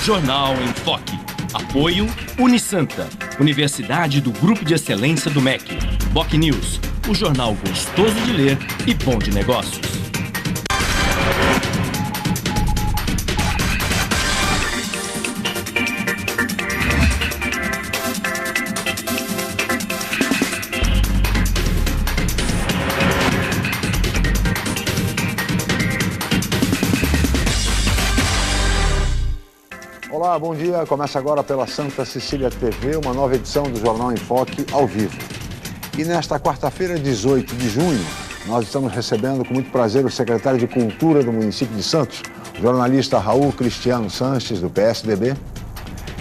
Jornal em Foque. Apoio Unisanta, Universidade do Grupo de Excelência do MEC. Boc News, o jornal gostoso de ler e bom de negócios. Olá, bom dia. Começa agora pela Santa Cecília TV, uma nova edição do Jornal em Foque ao vivo. E nesta quarta-feira, 18 de junho, nós estamos recebendo com muito prazer o secretário de Cultura do município de Santos, o jornalista Raul Cristiano Sanches, do PSDB,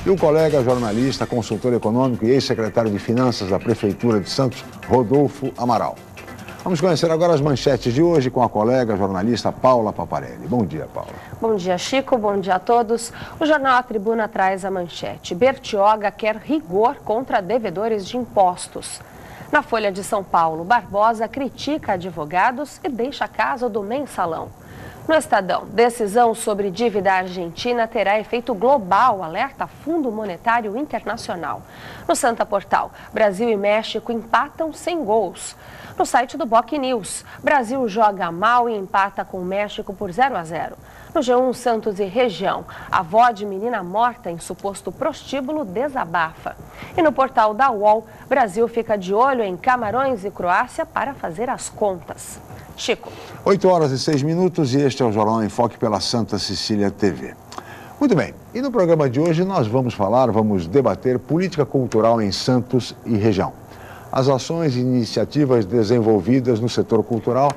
e o colega jornalista, consultor econômico e ex-secretário de Finanças da Prefeitura de Santos, Rodolfo Amaral. Vamos conhecer agora as manchetes de hoje com a colega jornalista Paula Paparelli. Bom dia, Paula. Bom dia, Chico. Bom dia a todos. O jornal A Tribuna traz a manchete. Bertioga quer rigor contra devedores de impostos. Na Folha de São Paulo, Barbosa critica advogados e deixa a casa do mensalão. No Estadão, decisão sobre dívida argentina terá efeito global, alerta Fundo Monetário Internacional. No Santa Portal, Brasil e México empatam sem gols. No site do Boc News, Brasil joga mal e empata com o México por 0-0. No G1 Santos e região, avó de menina morta em suposto prostíbulo desabafa. E no portal da UOL, Brasil fica de olho em Camarões e Croácia para fazer as contas. Chico. 8 horas e 6 minutos e este é o Jornal em Foque pela Santa Cecília TV. Muito bem, e no programa de hoje nós vamos debater política cultural em Santos e região. As ações e iniciativas desenvolvidas no setor cultural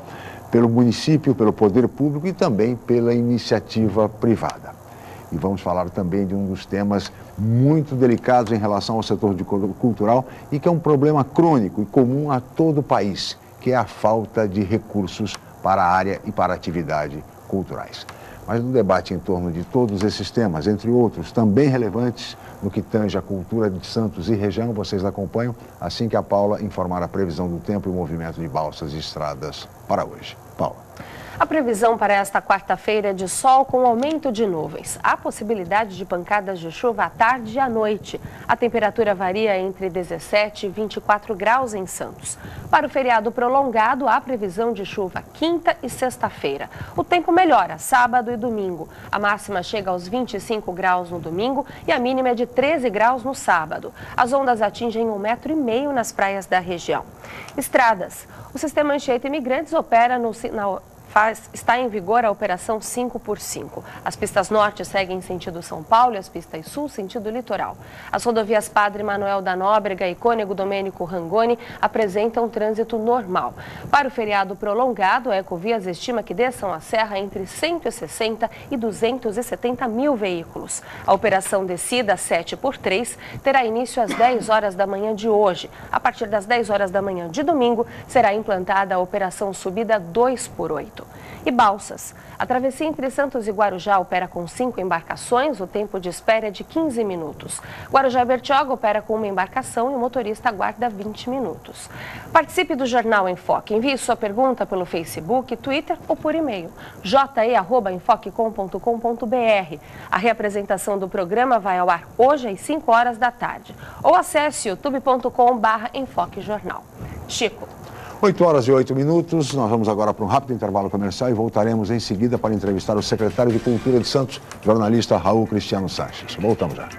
pelo município, pelo poder público e também pela iniciativa privada. E vamos falar também de um dos temas muito delicados em relação ao setor cultural e que é um problema crônico e comum a todo o país, que é a falta de recursos para a área e para a atividade culturais. Mas no debate em torno de todos esses temas, entre outros, também relevantes no que tange a cultura de Santos e região, vocês acompanham assim que a Paula informar a previsão do tempo e o movimento de balsas e estradas para hoje. Paula. A previsão para esta quarta-feira é de sol com aumento de nuvens. Há possibilidade de pancadas de chuva à tarde e à noite. A temperatura varia entre 17 e 24 graus em Santos. Para o feriado prolongado, há previsão de chuva quinta e sexta-feira. O tempo melhora sábado e domingo. A máxima chega aos 25 graus no domingo e a mínima é de 13 graus no sábado. As ondas atingem 1,5 metro nas praias da região. Estradas. O sistema Anchieta Imigrantes opera está em vigor a operação 5x5. As pistas norte seguem sentido São Paulo e as pistas sul sentido litoral. As rodovias Padre Manuel da Nóbrega e Cônego Domênico Rangoni apresentam trânsito normal. Para o feriado prolongado, a Ecovias estima que desçam a serra entre 160 e 270 mil veículos. A operação descida 7x3 terá início às 10 horas da manhã de hoje. A partir das 10 horas da manhã de domingo, será implantada a operação subida 2x8. E balsas. A travessia entre Santos e Guarujá opera com 5 embarcações, o tempo de espera é de 15 minutos. Guarujá e Bertioga opera com uma embarcação e o motorista aguarda 20 minutos. Participe do Jornal em Foque. Envie sua pergunta pelo Facebook, Twitter ou por e-mail. je@enfoquecom.com.br. A reapresentação do programa vai ao ar hoje às 5 horas da tarde. Ou acesse youtube.com/enfoquejornal. Chico. 8 horas e 8 minutos, nós vamos agora para um rápido intervalo comercial e voltaremos em seguida para entrevistar o secretário de Cultura de Santos, jornalista Raul Cristiano Sanches. Voltamos já.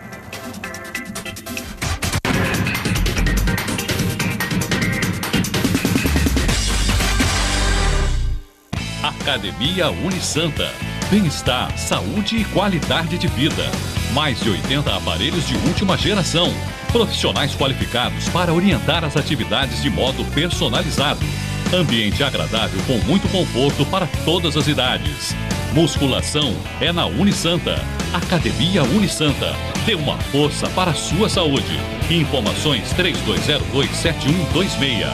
Academia Unisanta. Bem-estar, saúde e qualidade de vida. Mais de 80 aparelhos de última geração. Profissionais qualificados para orientar as atividades de modo personalizado. Ambiente agradável com muito conforto para todas as idades. Musculação é na Unisanta. Academia Unisanta. Dê uma força para a sua saúde. Informações 3202-7126.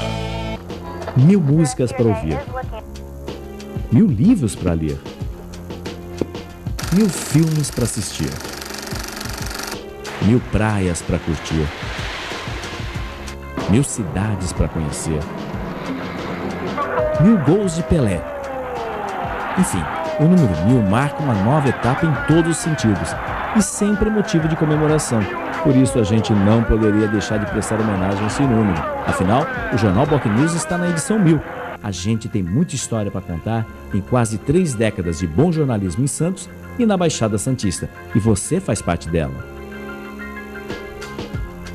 1000 músicas para ouvir. 1000 livros para ler. 1000 filmes para assistir. 1000 praias para curtir. 1000 cidades para conhecer. 1000 gols de Pelé. Enfim, o número 1000 marca uma nova etapa em todos os sentidos. e sempre motivo de comemoração. Por isso, a gente não poderia deixar de prestar homenagem a esse número. Afinal, o Jornal Boc News está na edição 1000. A gente tem muita história para contar em quase 3 décadas de bom jornalismo em Santos e na Baixada Santista. E você faz parte dela.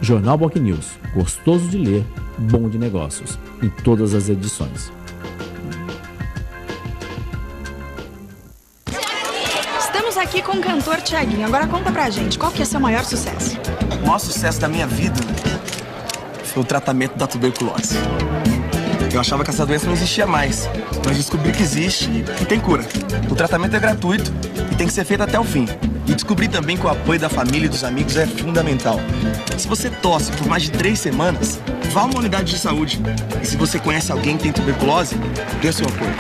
Jornal Boc News, gostoso de ler, bom de negócios, em todas as edições. Estamos aqui com o cantor Thiaguinho. Agora conta pra gente, qual que é seu maior sucesso? O maior sucesso da minha vida foi o tratamento da tuberculose. Eu achava que essa doença não existia mais, mas descobri que existe e tem cura. O tratamento é gratuito e tem que ser feito até o fim. E descobri também que o apoio da família e dos amigos é fundamental. Se você tosse por mais de 3 semanas, vá a uma unidade de saúde. E se você conhece alguém que tem tuberculose, dê seu apoio.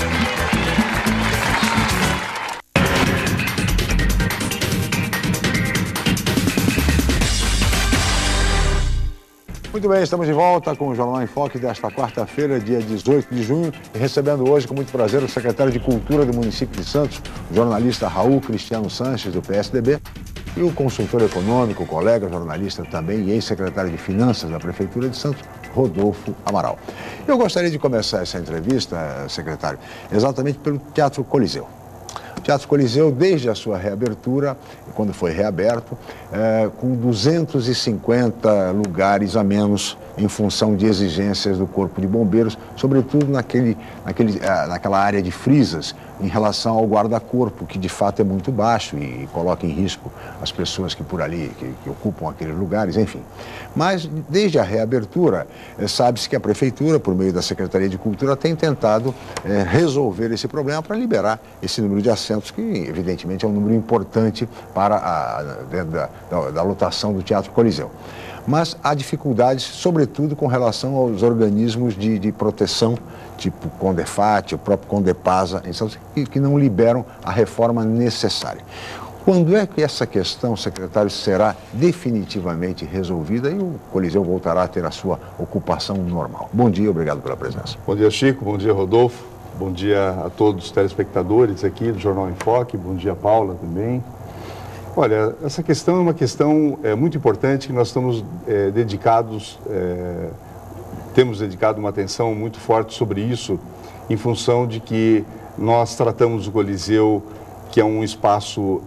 Muito bem, estamos de volta com o Jornal em Foque desta quarta-feira, dia 18 de junho, e recebendo hoje com muito prazer o secretário de Cultura do município de Santos, o jornalista Raul Cristiano Sanches, do PSDB, e o consultor econômico, colega jornalista também e ex-secretário de Finanças da Prefeitura de Santos, Rodolfo Amaral. Eu gostaria de começar essa entrevista, secretário, exatamente pelo Teatro Coliseu. O Teatro Coliseu, desde a sua reabertura, quando foi reaberto, com 250 lugares a menos em função de exigências do Corpo de Bombeiros, sobretudo naquela área de frisas, em relação ao guarda-corpo, que de fato é muito baixo e coloca em risco as pessoas que por ali, que ocupam aqueles lugares, enfim. Mas, desde a reabertura, sabe-se que a Prefeitura, por meio da Secretaria de Cultura, tem tentado resolver esse problema para liberar esse número de assentos, que evidentemente é um número importante para da lotação do Teatro Coliseu. Mas há dificuldades, sobretudo com relação aos organismos de proteção, tipo Condefat, o próprio Condepasa, que não liberam a reforma necessária. Quando é que essa questão, secretário, será definitivamente resolvida e o Coliseu voltará a ter a sua ocupação normal? Bom dia, obrigado pela presença. Bom dia, Chico, bom dia, Rodolfo, bom dia a todos os telespectadores aqui do Jornal em Foque, bom dia, Paula, também. Olha, essa questão é uma questão muito importante que nós estamos temos dedicado uma atenção muito forte sobre isso, em função de que nós tratamos o Coliseu, que é um espaço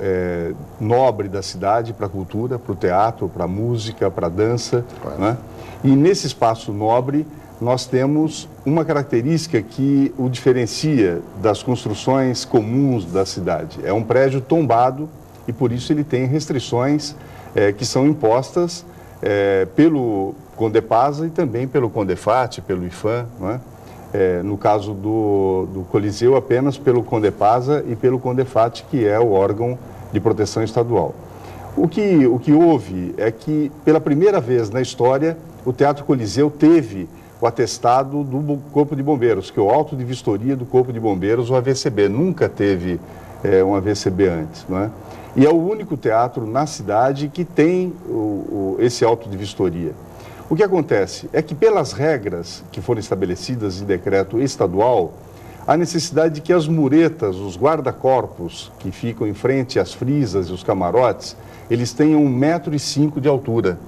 nobre da cidade para a cultura, para o teatro, para a música, para a dança, né? E nesse espaço nobre nós temos uma característica que o diferencia das construções comuns da cidade. É um prédio tombado e por isso ele tem restrições que são impostas pelo Condepasa e também pelo Condefat, pelo IFAM, né? No caso do Coliseu, apenas pelo Condepasa e pelo Condefat, que é o órgão de proteção estadual. O que houve é que, pela primeira vez na história, o Teatro Coliseu teve o atestado do Corpo de Bombeiros, que é o auto de vistoria do Corpo de Bombeiros, o AVCB. Nunca teve um AVCB antes, não é? E é o único teatro na cidade que tem esse auto de vistoria. O que acontece é que, pelas regras que foram estabelecidas em decreto estadual, há necessidade de que as muretas, os guarda-corpos que ficam em frente às frisas e os camarotes, eles tenham 1,5 m de altura.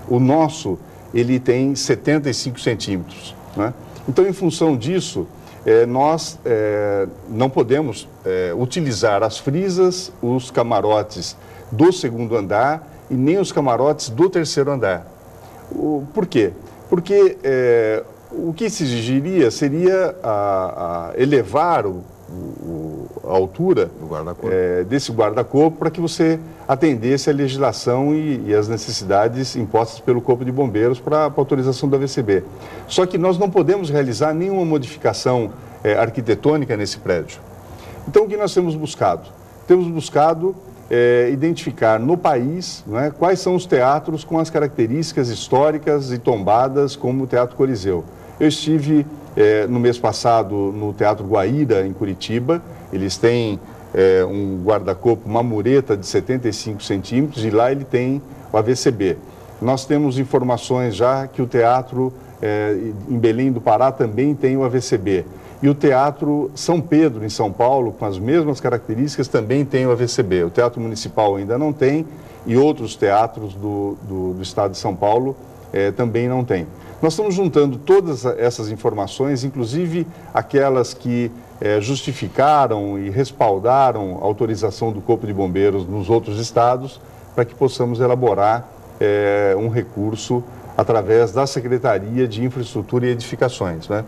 O nosso, ele tem 75 centímetros, né? Então, em função disso, nós não podemos utilizar as frisas, os camarotes do 2º andar e nem os camarotes do 3º andar. Por quê? Porque o que se exigiria seria elevar a altura desse guarda-corpo para que você atendesse a legislação e as necessidades impostas pelo Corpo de Bombeiros para a autorização da AVCB. Só que nós não podemos realizar nenhuma modificação arquitetônica nesse prédio. Então, o que nós temos buscado? Temos buscado identificar no país, não é, quais são os teatros com as características históricas e tombadas como o Teatro Coliseu. Eu estive no mês passado no Teatro Guaíra, em Curitiba. Eles têm um guarda-corpo, uma mureta de 75 centímetros e lá ele tem o AVCB. Nós temos informações já que o teatro em Belém do Pará também tem o AVCB. E o Teatro São Pedro, em São Paulo, com as mesmas características, também tem o AVCB. O Teatro Municipal ainda não tem e outros teatros do estado de São Paulo também não tem. Nós estamos juntando todas essas informações, inclusive aquelas que justificaram e respaldaram a autorização do Corpo de Bombeiros nos outros estados, para que possamos elaborar um recurso através da Secretaria de Infraestrutura e Edificações, né?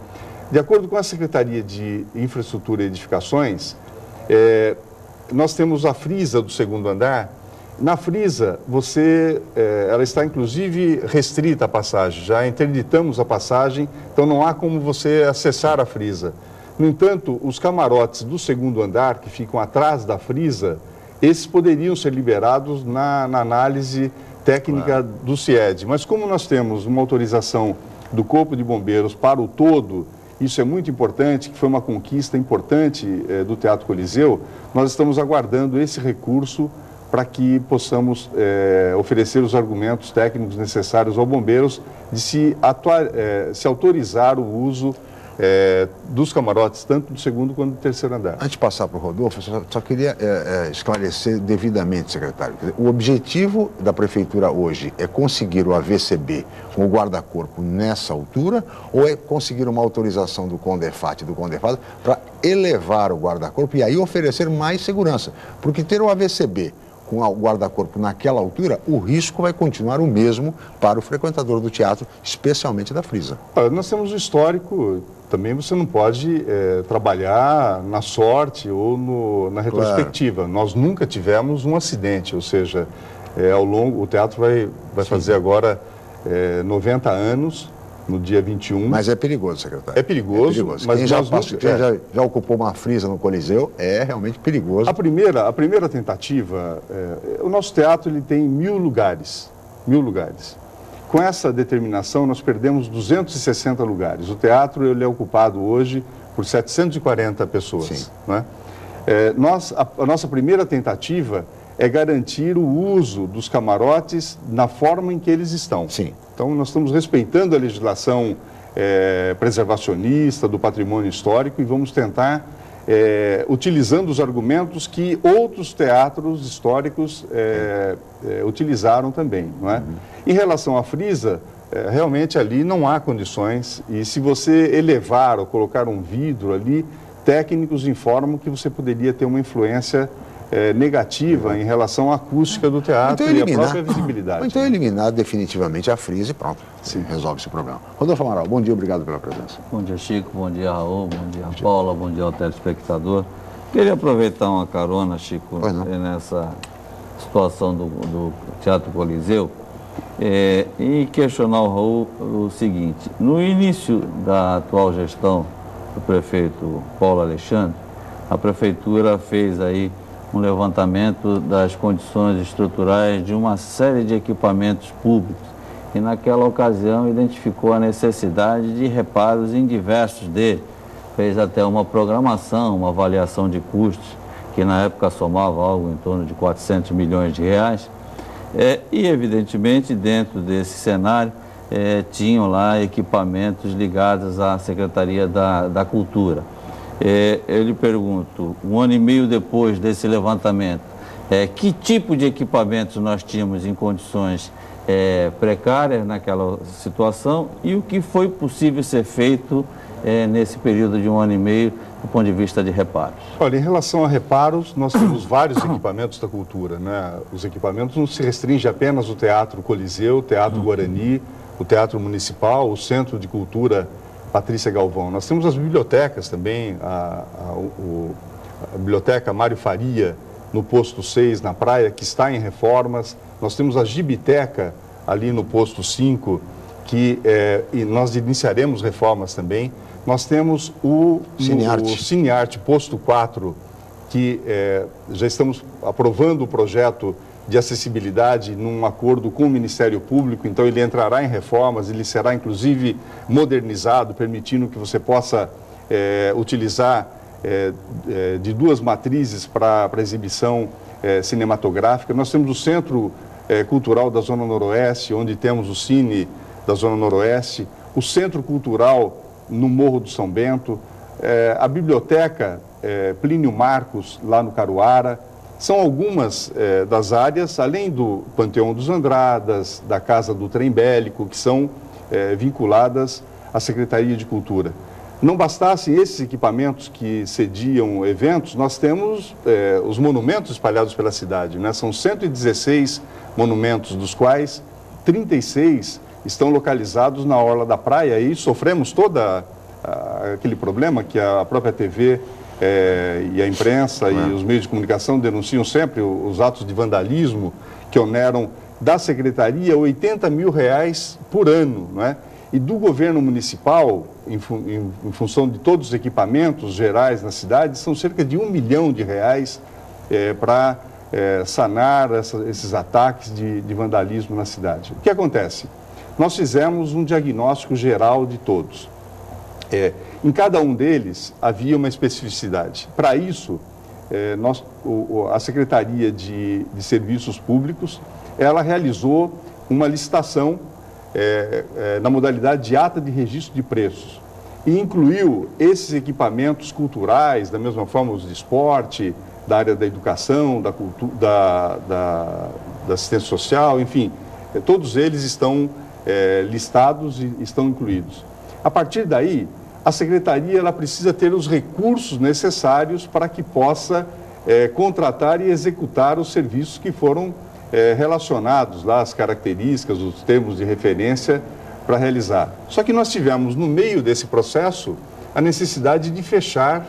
De acordo com a Secretaria de Infraestrutura e Edificações, nós temos a frisa do segundo andar. Na frisa, ela está inclusive restrita a passagem, já interditamos a passagem, então não há como você acessar a frisa. No entanto, os camarotes do segundo andar, que ficam atrás da frisa, esses poderiam ser liberados na análise técnica do CIED. Mas como nós temos uma autorização do Corpo de Bombeiros para o todo, isso é muito importante, que foi uma conquista importante do Teatro Coliseu, nós estamos aguardando esse recurso para que possamos oferecer os argumentos técnicos necessários aos bombeiros de se autorizar o uso dos camarotes, tanto do segundo quanto do terceiro andar. Antes de passar para o Rodolfo, só queria esclarecer devidamente, secretário. O objetivo da Prefeitura hoje é conseguir o AVCB com o guarda-corpo nessa altura ou é conseguir uma autorização do CONDEFAT e do CONDEFAD para elevar o guarda-corpo e aí oferecer mais segurança? Porque ter o AVCB com o guarda-corpo naquela altura, o risco vai continuar o mesmo para o frequentador do teatro, especialmente da frisa. Nós temos o histórico, também você não pode trabalhar na sorte ou na retrospectiva. Claro. Nós nunca tivemos um acidente, ou seja, o teatro vai fazer agora 90 anos, no dia 21. Mas é perigoso, secretário. É perigoso. Mas quem já ocupou uma frisa no Coliseu, é realmente perigoso. A primeira tentativa, o nosso teatro ele tem 1.000 lugares. 1.000 lugares. Com essa determinação, nós perdemos 260 lugares. O teatro ele é ocupado hoje por 740 pessoas. Sim. Né? A nossa primeira tentativa é garantir o uso dos camarotes na forma em que eles estão. Sim. Então, nós estamos respeitando a legislação preservacionista do patrimônio histórico e vamos tentar, utilizando os argumentos que outros teatros históricos utilizaram também. Não é? Em relação à frisa, realmente ali não há condições e se você elevar ou colocar um vidro ali, técnicos informam que você poderia ter uma influência negativa em relação à acústica do teatro e à própria visibilidade. Então eliminar definitivamente a frisa e pronto. Sim. Resolve esse problema. Rodolfo Amaral, bom dia, obrigado pela presença. Bom dia, Chico, bom dia, Raul, bom dia, Paula, bom dia ao telespectador. Queria aproveitar uma carona, Chico, nessa situação do Teatro Coliseu e questionar o Raul o seguinte: no início da atual gestão do prefeito Paulo Alexandre, a prefeitura fez aí um levantamento das condições estruturais de uma série de equipamentos públicos e naquela ocasião identificou a necessidade de reparos em diversos deles. Fez até uma programação, uma avaliação de custos, que na época somava algo em torno de 400 milhões de reais. E evidentemente dentro desse cenário tinham lá equipamentos ligados à Secretaria da Cultura. Eu lhe pergunto, 1 ano e meio depois desse levantamento, que tipo de equipamentos nós tínhamos em condições precárias naquela situação e o que foi possível ser feito nesse período de 1 ano e meio do ponto de vista de reparos? Olha, em relação a reparos, nós temos vários equipamentos da cultura, né? Os equipamentos não se restringem apenas ao Teatro Coliseu, o Teatro Guarani, o Teatro Municipal, o Centro de Cultura Patrícia Galvão. Nós temos as bibliotecas também, a Biblioteca Mário Faria, no Posto 6, na praia, que está em reformas. Nós temos a Gibiteca, ali no Posto 5, que e nós iniciaremos reformas também. Nós temos o Cinearte Posto 4, que já estamos aprovando o projeto de acessibilidade num acordo com o Ministério Público, então ele entrará em reformas, ele será inclusive modernizado, permitindo que você possa utilizar de 2 matrizes para exibição cinematográfica. Nós temos o Centro Cultural da Zona Noroeste, onde temos o Cine da Zona Noroeste, o Centro Cultural no Morro do São Bento, a biblioteca Plínio Marcos, lá no Caruara. São algumas das áreas, além do Panteão dos Andradas, da Casa do Trem Bélico, que são vinculadas à Secretaria de Cultura. Não bastassem esses equipamentos que sediam eventos, nós temos os monumentos espalhados pela cidade, né? São 116 monumentos, dos quais 36 estão localizados na orla da praia e sofremos todo aquele problema que a própria TV e a imprensa e os meios de comunicação denunciam sempre, os atos de vandalismo que oneram da Secretaria R$80 mil por ano, não é? E do governo municipal, em função de todos os equipamentos gerais na cidade, são cerca de R$1 milhão para sanar esses ataques de vandalismo na cidade. O que acontece? Nós fizemos um diagnóstico geral de todos. Em cada um deles havia uma especificidade. Para isso, a Secretaria de Serviços Públicos, ela realizou uma licitação na modalidade de ata de registro de preços e incluiu esses equipamentos culturais, da mesma forma os de esporte, da área da educação, da cultura, da assistência social, enfim, todos eles estão listados e estão incluídos. A partir daí, a Secretaria ela precisa ter os recursos necessários para que possa contratar e executar os serviços que foram relacionados lá, as características, os termos de referência para realizar. Só que nós tivemos, no meio desse processo, a necessidade de fechar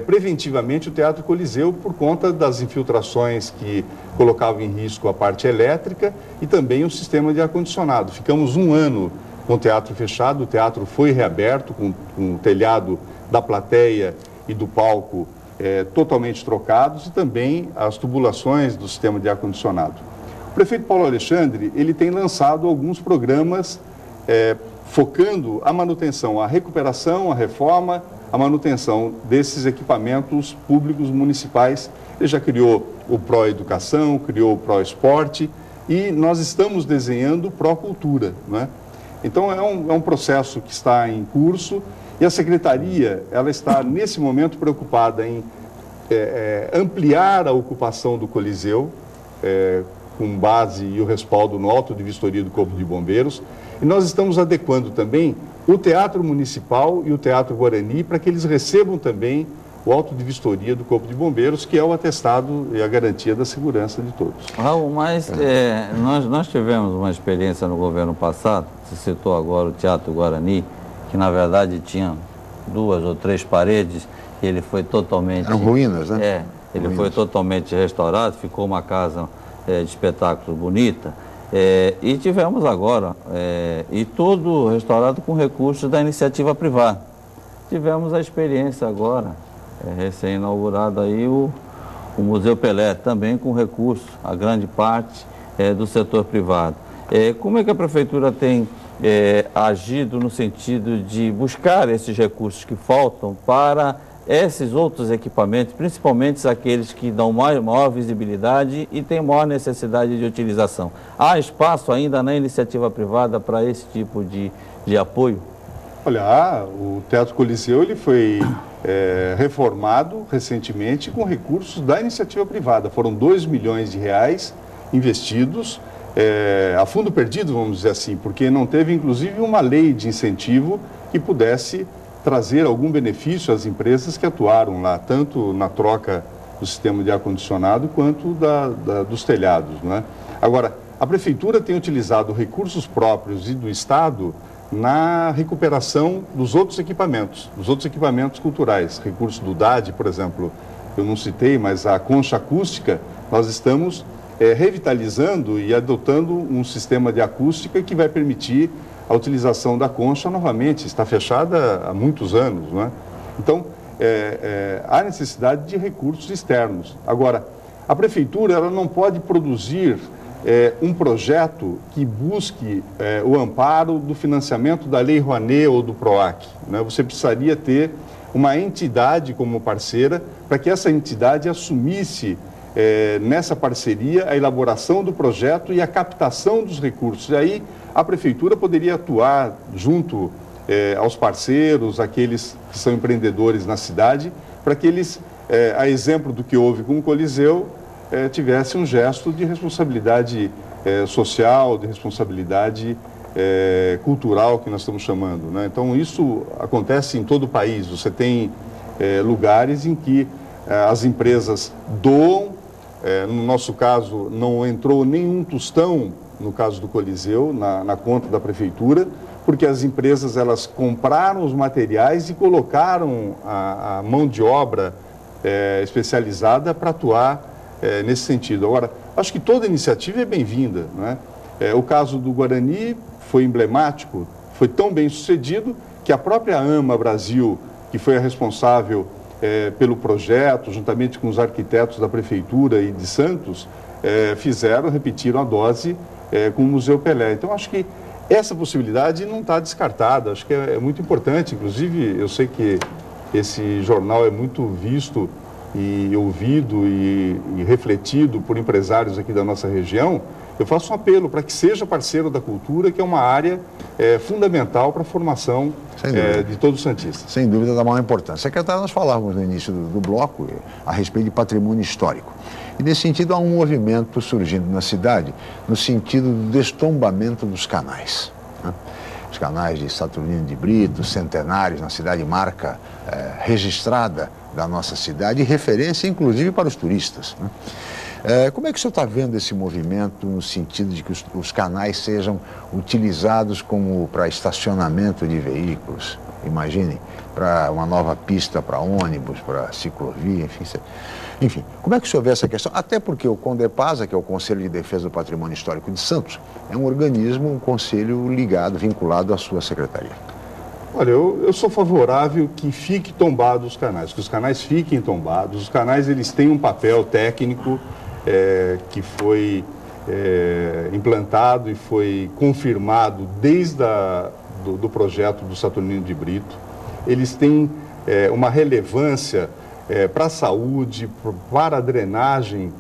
preventivamente o Teatro Coliseu por conta das infiltrações que colocavam em risco a parte elétrica e também o sistema de ar-condicionado. Ficamos um ano com o teatro fechado, o teatro foi reaberto com o telhado da plateia e do palco totalmente trocados e também as tubulações do sistema de ar-condicionado. O prefeito Paulo Alexandre, ele tem lançado alguns programas focando a manutenção, a recuperação, a reforma, a manutenção desses equipamentos públicos municipais. Ele já criou o Pro Educação, criou o Pro Esporte e nós estamos desenhando o Pro Cultura, né? Então é um processo que está em curso e a Secretaria, ela está nesse momento preocupada em ampliar a ocupação do Coliseu, com base e o respaldo no auto de vistoria do Corpo de Bombeiros. E nós estamos adequando também o Teatro Municipal e o Teatro Guarani para que eles recebam também o auto de vistoria do Corpo de Bombeiros, que é o atestado e a garantia da segurança de todos. Raul, mas nós tivemos uma experiência no governo passado, você citou agora o Teatro Guarani, que na verdade tinha 2 ou 3 paredes, e ele foi totalmente... Eram ruínas, né? Ele ruínas. Foi totalmente restaurado, ficou uma casa de espetáculo bonita, e tivemos agora, e tudo restaurado com recursos da iniciativa privada. Tivemos a experiência agora, recém-inaugurado aí o Museu Pelé, também com recursos, a grande parte do setor privado. Como é que a Prefeitura tem agido no sentido de buscar esses recursos que faltam para esses outros equipamentos, principalmente aqueles que dão maior visibilidade e têm maior necessidade de utilização? Há espaço ainda na iniciativa privada para esse tipo de apoio? Olha, o Teatro Coliseu ele foi reformado recentemente com recursos da iniciativa privada. Foram R$2 milhões investidos a fundo perdido, vamos dizer assim, porque não teve inclusive uma lei de incentivo que pudesse trazer algum benefício às empresas que atuaram lá, tanto na troca do sistema de ar-condicionado quanto dos telhados, né? Agora, a Prefeitura tem utilizado recursos próprios e do Estado na recuperação dos outros equipamentos culturais. Recursos do DAD, por exemplo, eu não citei, mas a concha acústica, nós estamos revitalizando e adotando um sistema de acústica que vai permitir a utilização da concha novamente. Está fechada há muitos anos, não é? Então, há necessidade de recursos externos. Agora, a Prefeitura ela não pode produzir um projeto que busque o amparo do financiamento da Lei Rouanet ou do PROAC, né? Você precisaria ter uma entidade como parceira para que essa entidade assumisse nessa parceria a elaboração do projeto e a captação dos recursos. E aí a Prefeitura poderia atuar junto aos parceiros, aqueles que são empreendedores na cidade, para que eles, a exemplo do que houve com o Coliseu, tivessem um gesto de responsabilidade social, de responsabilidade cultural, que nós estamos chamando, né? Então, isso acontece em todo o país. Você tem lugares em que as empresas doam. No nosso caso, não entrou nenhum tostão, no caso do Coliseu, na conta da prefeitura, porque as empresas elas compraram os materiais e colocaram a mão de obra especializada para atuar nesse sentido. Agora, acho que toda iniciativa é bem-vinda, né? O caso do Guarani foi emblemático, foi tão bem sucedido que a própria AMA Brasil, que foi a responsável pelo projeto, juntamente com os arquitetos da Prefeitura e de Santos, repetiram a dose com o Museu Pelé. Então, acho que essa possibilidade não está descartada, acho que é muito importante. Inclusive, eu sei que esse jornal é muito visto e ouvido e refletido por empresários aqui da nossa região. Eu faço um apelo para que seja parceiro da cultura, que é uma área fundamental para a formação de todos os santistas. Sem dúvida, da maior importância. Secretário, nós falávamos no início do bloco a respeito de patrimônio histórico. E, nesse sentido, há um movimento surgindo na cidade no sentido do destombamento dos canais, né? Os canais de Saturnino de Brito, centenários na cidade, marca registrada da nossa cidade e referência, inclusive, para os turistas, né? Como é que o senhor está vendo esse movimento no sentido de que os canais sejam utilizados como para estacionamento de veículos? Imaginem, para uma nova pista para ônibus, para ciclovia, enfim. Como é que o senhor vê essa questão? Até porque o CONDEPASA, que é o Conselho de Defesa do Patrimônio Histórico de Santos, é um organismo, um conselho ligado, vinculado à sua secretaria. Olha, eu sou favorável que fiquem tombados os canais, que os canais fiquem tombados. Os canais, eles têm um papel técnico que foi implantado e foi confirmado desde do projeto do Saturnino de Brito. Eles têm uma relevância para a saúde, para a drenagem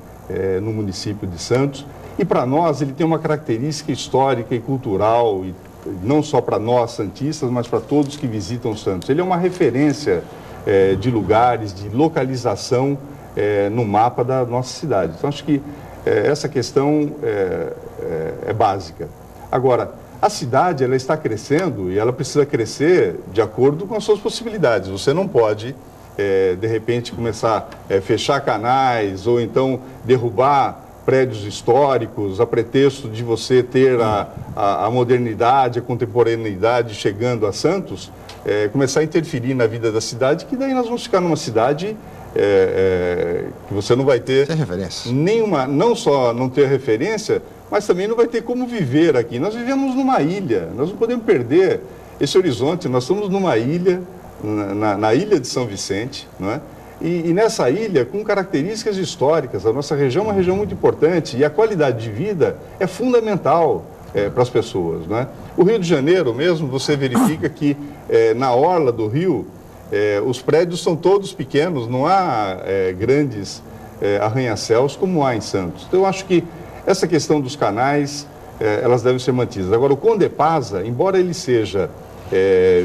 no município de Santos. E para nós, ele tem uma característica histórica e cultural, e não só para nós santistas, mas para todos que visitam Santos. Ele é uma referência de lugares, de localização no mapa da nossa cidade. Então, acho que essa questão é básica. Agora, a cidade, ela está crescendo e ela precisa crescer de acordo com as suas possibilidades. Você não pode, de repente, começar a fechar canais ou então derrubar prédios históricos a pretexto de você ter a modernidade, a contemporaneidade chegando a Santos, começar a interferir na vida da cidade, que daí nós vamos ficar numa cidade que você não vai ter nenhuma, não só não ter referência, mas também não vai ter como viver aqui. Nós vivemos numa ilha, nós não podemos perder esse horizonte. Nós estamos numa ilha, na ilha de São Vicente, não é? E nessa ilha, com características históricas, a nossa região é uma região muito importante e a qualidade de vida é fundamental para as pessoas, não é? O Rio de Janeiro mesmo, você verifica que na orla do rio, os prédios são todos pequenos, não há grandes arranha-céus como há em Santos. Então, eu acho que essa questão dos canais, elas devem ser mantidas. Agora, o CONDEPASA, embora ele seja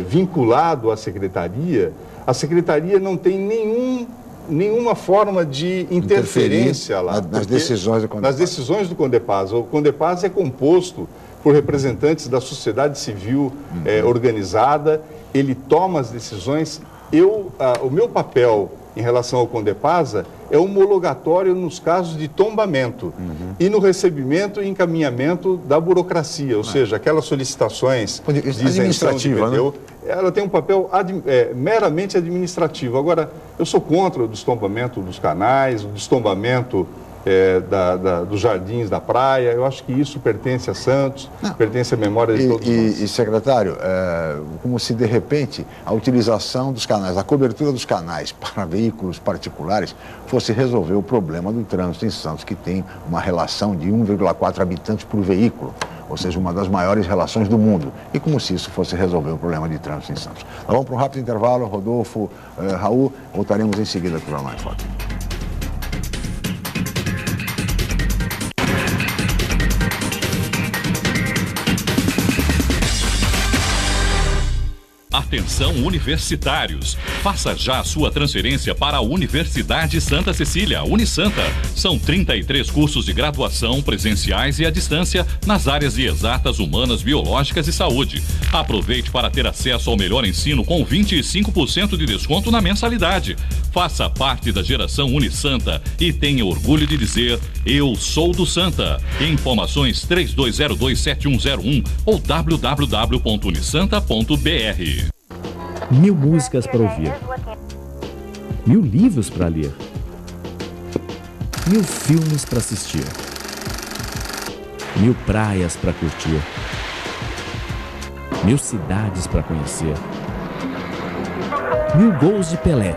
vinculado à secretaria, a secretaria não tem nenhuma forma de interferência lá. Nas decisões do CONDEPASA. Nas decisões do CONDEPASA. O CONDEPASA é composto por representantes da sociedade civil organizada, ele toma as decisões. O meu papel em relação ao CONDEPASA é homologatório nos casos de tombamento e no recebimento e encaminhamento da burocracia, ou seja, aquelas solicitações de isenção de IPTU, ela tem um papel meramente administrativo. Agora, eu sou contra o destombamento dos canais, o destombamento dos jardins da praia. Eu acho que isso pertence a Santos, pertence à memória de todos nós. E secretário, como se de repente a utilização dos canais, a cobertura dos canais para veículos particulares fosse resolver o problema do trânsito em Santos, que tem uma relação de 1,4 habitantes por veículo, ou seja, uma das maiores relações do mundo. E como se isso fosse resolver o problema de trânsito em Santos. Nós vamos para um rápido intervalo, Rodolfo, Raul, voltaremos em seguida com o Jornal em Foque. Atenção universitários, faça já a sua transferência para a Universidade Santa Cecília, Unisanta. São 33 cursos de graduação presenciais e à distância nas áreas de exatas, humanas, biológicas e saúde. Aproveite para ter acesso ao melhor ensino com 25% de desconto na mensalidade. Faça parte da geração Unisanta e tenha orgulho de dizer: eu sou do Santa. Informações 32027101 ou www.unisanta.br. 1000 músicas para ouvir, 1000 livros para ler, 1000 filmes para assistir, 1000 praias para curtir, 1000 cidades para conhecer, 1000 gols de Pelé.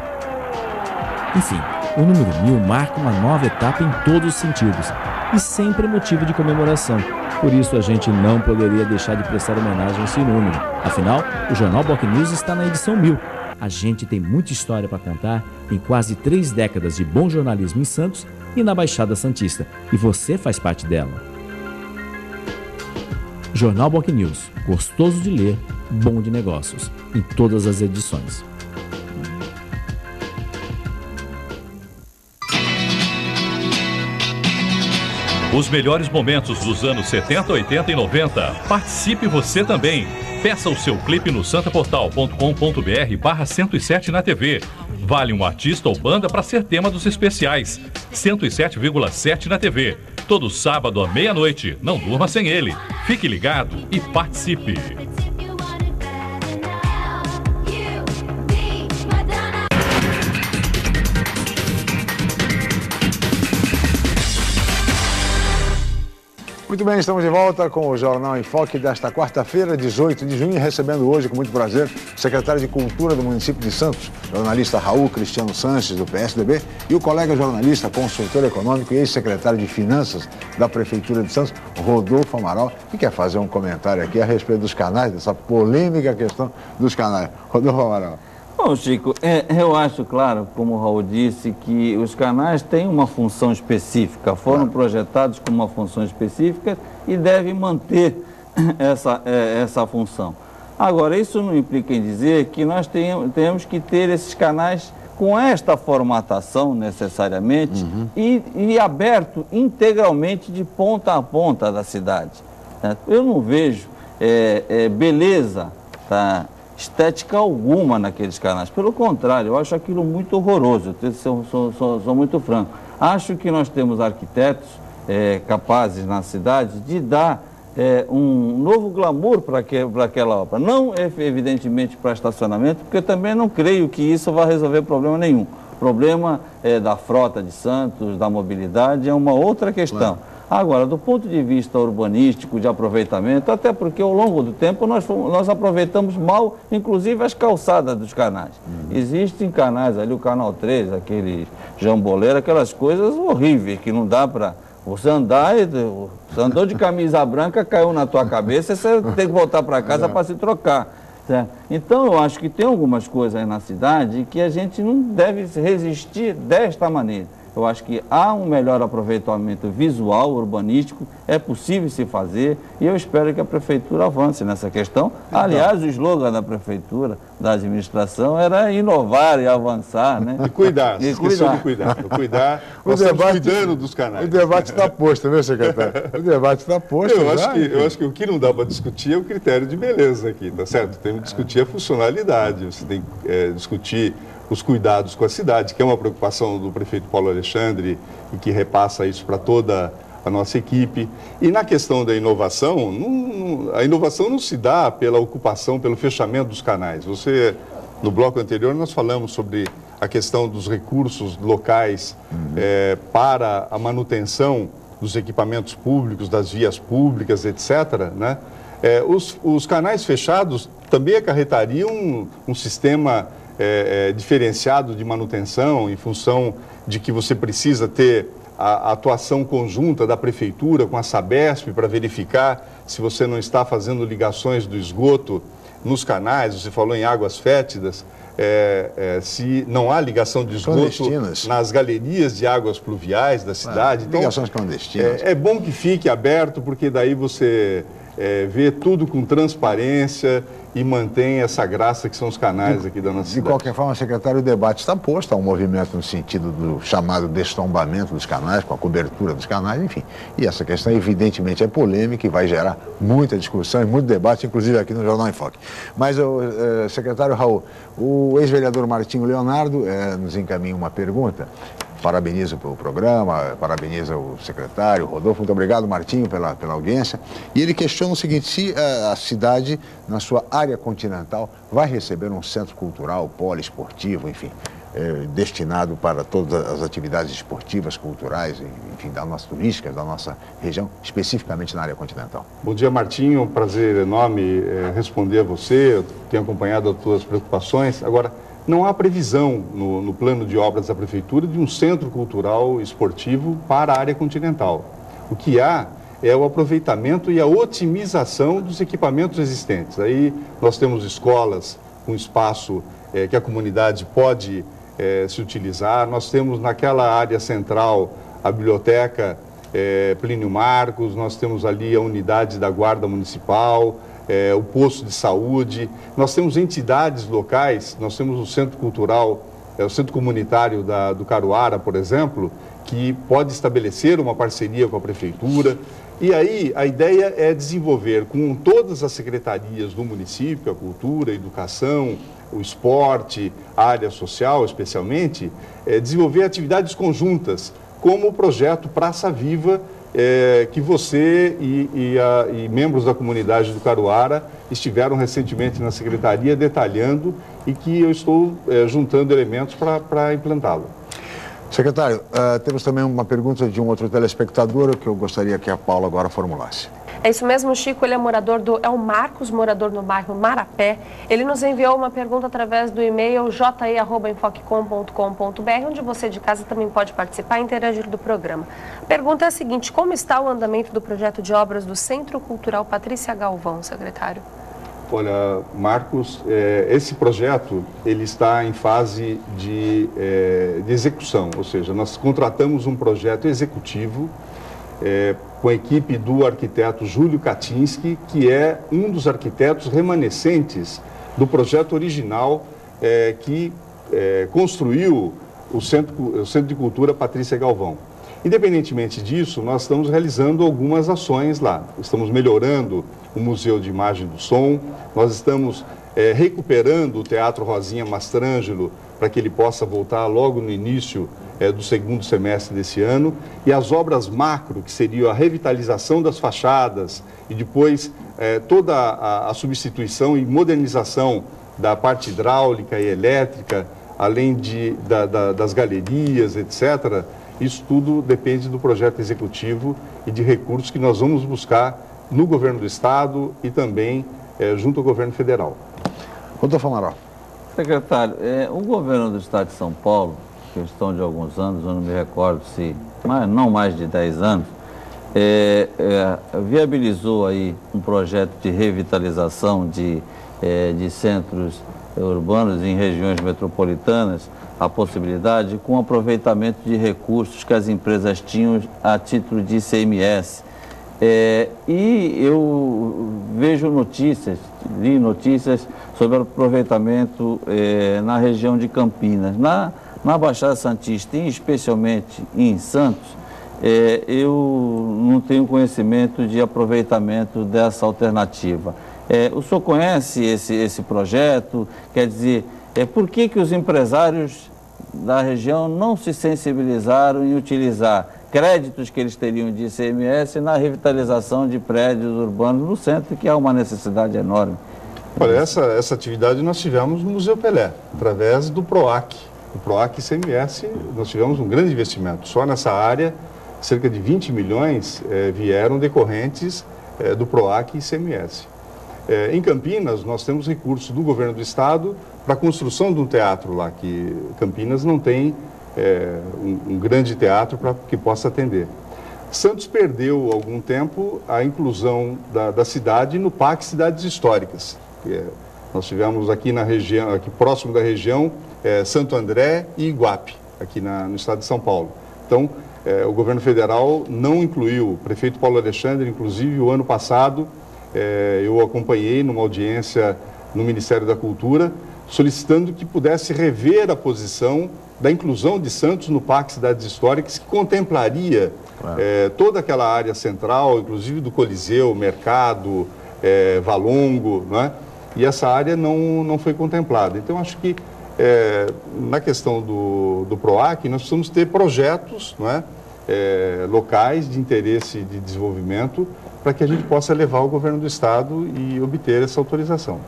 Enfim, o número 1000 marca uma nova etapa em todos os sentidos e sempre motivo de comemoração. Por isso a gente não poderia deixar de prestar homenagem a esse número. Afinal, o Jornal Boc News está na edição 1000. A gente tem muita história para contar em quase 3 décadas de bom jornalismo em Santos e na Baixada Santista. E você faz parte dela. Jornal Boc News, gostoso de ler, bom de negócios, em todas as edições. Os melhores momentos dos anos 70, 80 e 90. Participe você também. Peça o seu clipe no santaportal.com.br/107 na TV. Vale um artista ou banda para ser tema dos especiais. 107,7 na TV. Todo sábado à meia-noite. Não durma sem ele. Fique ligado e participe. Muito bem, estamos de volta com o Jornal em Foque desta quarta-feira, 18 de junho, recebendo hoje, com muito prazer, o secretário de Cultura do município de Santos, jornalista Raul Cristiano Sanches, do PSDB, e o colega jornalista, consultor econômico e ex-secretário de Finanças da Prefeitura de Santos, Rodolfo Amaral, que quer fazer um comentário aqui a respeito dos canais, dessa polêmica questão dos canais. Rodolfo Amaral. Bom, Chico, eu acho, claro, como o Raul disse, que os canais têm uma função específica, foram projetados com uma função específica e devem manter essa função. Agora, isso não implica em dizer que nós temos que ter esses canais com esta formatação necessariamente e aberto integralmente de ponta a ponta da cidade. Eu não vejo beleza, tá? Estética alguma naqueles canais. Pelo contrário, eu acho aquilo muito horroroso, sou muito franco. Acho que nós temos arquitetos capazes na cidade de dar um novo glamour para aquela obra. Não, evidentemente, para estacionamento, porque eu também não creio que isso vai resolver problema nenhum. O problema da frota de Santos, da mobilidade, é uma outra questão. Claro. Agora, do ponto de vista urbanístico, de aproveitamento, até porque ao longo do tempo nós aproveitamos mal, inclusive as calçadas dos canais. Existem canais ali, o Canal 3, aquele jamboleiro, aquelas coisas horríveis que não dá para... Você andou de camisa branca, caiu na tua cabeça, você tem que voltar para casa para se trocar. Certo? Então, eu acho que tem algumas coisas aí na cidade que a gente não deve resistir desta maneira. Eu acho que há um melhor aproveitamento visual, urbanístico, é possível se fazer e eu espero que a Prefeitura avance nessa questão. Então, aliás, o slogan da Prefeitura, da administração, era inovar e avançar, né? E cuidar, esqueceu de cuidar. Nós estamos cuidando dos canais. O debate está posto, viu, secretário? O debate está posto. Eu acho que o que não dá para discutir é o critério de beleza aqui, tá certo? Tem que discutir a funcionalidade, você tem que discutir os cuidados com a cidade, que é uma preocupação do prefeito Paulo Alexandre e que repassa isso para toda a nossa equipe. E na questão da inovação, a inovação não se dá pela ocupação, pelo fechamento dos canais. No bloco anterior, nós falamos sobre a questão dos recursos locais para a manutenção dos equipamentos públicos, das vias públicas, etc., né? Os canais fechados também acarretariam um sistema diferenciado de manutenção em função de que você precisa ter a atuação conjunta da Prefeitura com a Sabesp para verificar se você não está fazendo ligações do esgoto nos canais. Você falou em águas fétidas, se não há ligação de esgoto nas galerias de águas pluviais da cidade. Ligações clandestinas. É bom que fique aberto, porque daí você vê tudo com transparência e mantém essa graça que são os canais aqui da nossa cidade. De qualquer forma, secretário, o debate está posto, há um movimento no sentido do chamado destombamento dos canais, com a cobertura dos canais, enfim. E essa questão, evidentemente, é polêmica e vai gerar muita discussão e muito debate, inclusive aqui no Jornal em Foque. Mas, secretário Raul, o ex-vereador Martinho Leonardo nos encaminha uma pergunta. Parabenizo pelo programa, parabeniza o secretário Rodolfo. Muito obrigado, Martinho, pela audiência. E ele questiona o seguinte: se a cidade, na sua área continental, vai receber um centro cultural, poliesportivo, enfim, destinado para todas as atividades esportivas, culturais, enfim, da nossa turística, da nossa região, especificamente na área continental. Bom dia, Martinho. Um prazer enorme responder a você. Eu tenho acompanhado as tuas preocupações. Agora, não há previsão no plano de obras da Prefeitura de um centro cultural esportivo para a área continental. O que há é o aproveitamento e a otimização dos equipamentos existentes. Aí nós temos escolas com espaço que a comunidade pode se utilizar. Nós temos naquela área central a biblioteca Plínio Marcos, nós temos ali a unidade da Guarda Municipal, o posto de saúde, nós temos entidades locais, nós temos o Centro Cultural, o Centro Comunitário do Caruara, por exemplo, que pode estabelecer uma parceria com a Prefeitura. E aí a ideia é desenvolver com todas as secretarias do município, a cultura, a educação, o esporte, a área social especialmente, desenvolver atividades conjuntas, como o projeto Praça Viva, que você e membros da comunidade do Caruara estiveram recentemente na secretaria detalhando e que eu estou juntando elementos para implantá-lo. Secretário, temos também uma pergunta de um outro telespectador que eu gostaria que a Paula agora formulasse. É isso mesmo, Chico, ele é o Marcos, morador no bairro Marapé. Ele nos enviou uma pergunta através do e-mail je@enfocecom.com.br, onde você de casa também pode participar e interagir do programa. A pergunta é a seguinte: como está o andamento do projeto de obras do Centro Cultural Patrícia Galvão, secretário? Olha, Marcos, esse projeto ele está em fase de execução, ou seja, nós contratamos um projeto executivo com a equipe do arquiteto Júlio Katinski, que é um dos arquitetos remanescentes do projeto original que construiu o Centro de Cultura Patrícia Galvão. Independentemente disso, nós estamos realizando algumas ações lá. Estamos melhorando o Museu de Imagem do Som, nós estamos recuperando o Teatro Rosinha Mastrangelo para que ele possa voltar logo no início do segundo semestre desse ano, e as obras macro, que seriam a revitalização das fachadas e depois toda a substituição e modernização da parte hidráulica e elétrica, além das galerias, etc., isso tudo depende do projeto executivo e de recursos que nós vamos buscar no governo do Estado e também junto ao governo federal. Rodolfo Amaral. Secretário, o governo do Estado de São Paulo, questão de alguns anos, eu não me recordo se, mas não mais de 10 anos, viabilizou aí um projeto de revitalização de centros urbanos em regiões metropolitanas, a possibilidade com aproveitamento de recursos que as empresas tinham a título de ICMS. E eu vejo li notícias sobre o aproveitamento na região de Campinas. Na Baixada Santista, e especialmente em Santos, eu não tenho conhecimento de aproveitamento dessa alternativa. O senhor conhece esse projeto? Quer dizer, por que os empresários da região não se sensibilizaram em utilizar créditos que eles teriam de ICMS na revitalização de prédios urbanos no centro, que há uma necessidade enorme? Olha, essa atividade nós tivemos no Museu Pelé, através do PROAC. O PROAC ICMS, nós tivemos um grande investimento. Só nessa área, cerca de 20 milhões vieram decorrentes do PROAC ICMS. Em Campinas, nós temos recursos do governo do Estado para a construção de um teatro lá, que Campinas não tem um grande teatro que possa atender. Santos perdeu, há algum tempo, a inclusão da cidade no PAC Cidades Históricas. Nós tivemos aqui na região, aqui próximo da região, Santo André e Iguape, aqui no estado de São Paulo. Então, o governo federal não incluiu. O prefeito Paulo Alexandre, inclusive, o ano passado, eu acompanhei numa audiência no Ministério da Cultura, solicitando que pudesse rever a posição da inclusão de Santos no Parque Cidades Históricas, que contemplaria toda aquela área central, inclusive do Coliseu, Mercado, Valongo, né? E essa área não foi contemplada. Então, acho que na questão do PROAC, nós precisamos ter projetos, né, locais de interesse de desenvolvimento para que a gente possa levar ao governo do Estado e obter essa autorização.